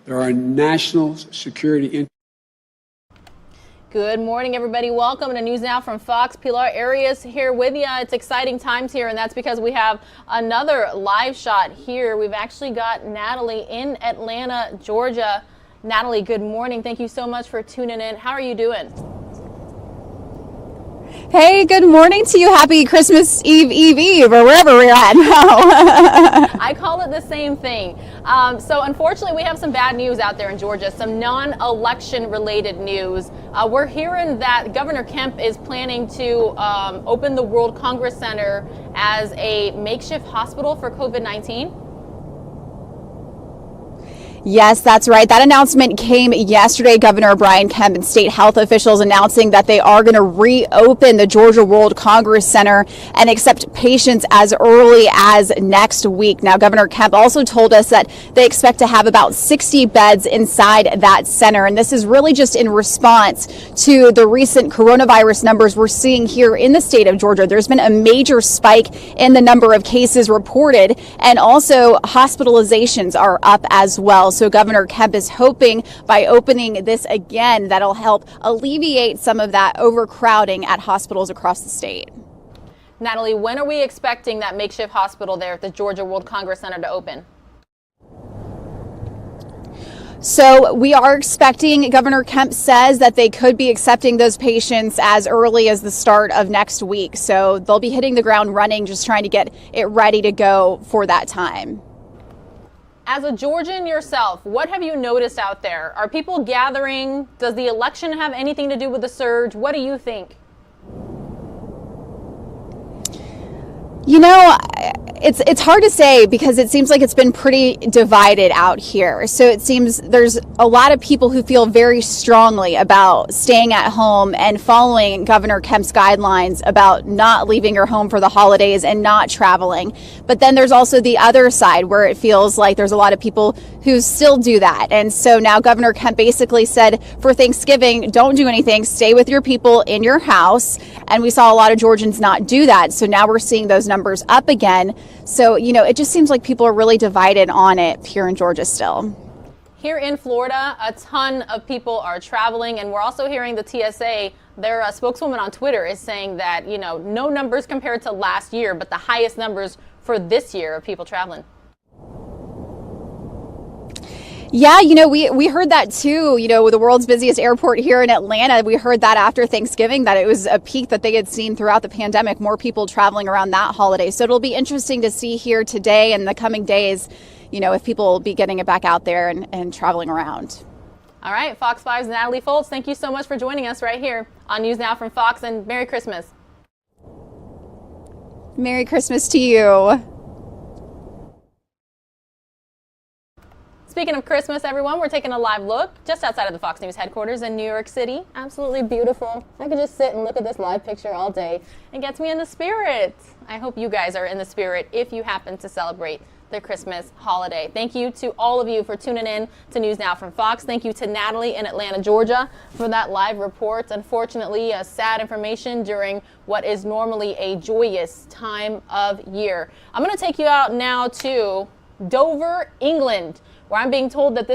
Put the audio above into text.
There are national security interests. Good morning, everybody. Welcome to News Now from Fox. Pilar Arias here with you. It's exciting times here, and that's because we have another live shot here. We've actually got Natalie in Atlanta, Georgia. Natalie, good morning. Thank you so much for tuning in. How are you doing? Hey, good morning to you. Happy Christmas Eve, or wherever we're at now. I call it the same thing. So unfortunately, we have some bad news out there in Georgia, some non-election related news. We're hearing that Governor Kemp is planning to open the World Congress Center as a makeshift hospital for COVID-19. Yes, that's right. That announcement came yesterday. Governor Brian Kemp and state health officials announcing that they are going to reopen the Georgia World Congress Center and accept patients as early as next week. Now, Governor Kemp also told us that they expect to have about 60 beds inside that center. And this is really just in response to the recent coronavirus numbers we're seeing here in the state of Georgia. There's been a major spike in the number of cases reported, and also hospitalizations are up as well. So Governor Kemp is hoping by opening this again, that'll help alleviate some of that overcrowding at hospitals across the state. Natalie, when are we expecting that makeshift hospital there at the Georgia World Congress Center to open? So we are expecting, Governor Kemp says that they could be accepting those patients as early as the start of next week. So they'll be hitting the ground running, just trying to get it ready to go for that time. As a Georgian yourself, what have you noticed out there? Are people gathering? Does the election have anything to do with the surge? What do you think? You know, it's hard to say because it seems like it's been pretty divided out here. So it seems there's a lot of people who feel very strongly about staying at home and following Governor Kemp's guidelines about not leaving your home for the holidays and not traveling. But then there's also the other side where it feels like there's a lot of people who still do that. And so now Governor Kemp basically said for Thanksgiving, don't do anything, stay with your people in your house. And we saw a lot of Georgians not do that. So now we're seeing those numbers up again. So, you know, it just seems like people are really divided on it here in Georgia still. Here in Florida, a ton of people are traveling, and we're also hearing the TSA, their spokeswoman on Twitter is saying that, you know, no numbers compared to last year, but the highest numbers for this year of people traveling. Yeah, you know, we heard that too, you know, with the world's busiest airport here in Atlanta. We heard that after Thanksgiving, that it was a peak that they had seen throughout the pandemic, more people traveling around that holiday. So it'll be interesting to see here today and the coming days, you know, if people will be getting it back out there and traveling around. All right, Fox 5's Natalie Foltz, thank you so much for joining us right here on News Now from Fox, and Merry Christmas. Merry Christmas to you. Speaking of Christmas, everyone, we're taking a live look just outside of the Fox News headquarters in New York City. Absolutely beautiful. I could just sit and look at this live picture all day. It gets me in the spirit. I hope you guys are in the spirit if you happen to celebrate the Christmas holiday. Thank you to all of you for tuning in to News Now from Fox. Thank you to Natalie in Atlanta, Georgia for that live report. Unfortunately, a sad information during what is normally a joyous time of year. I'm going to take you out now to Dover, England, where I'm being told that this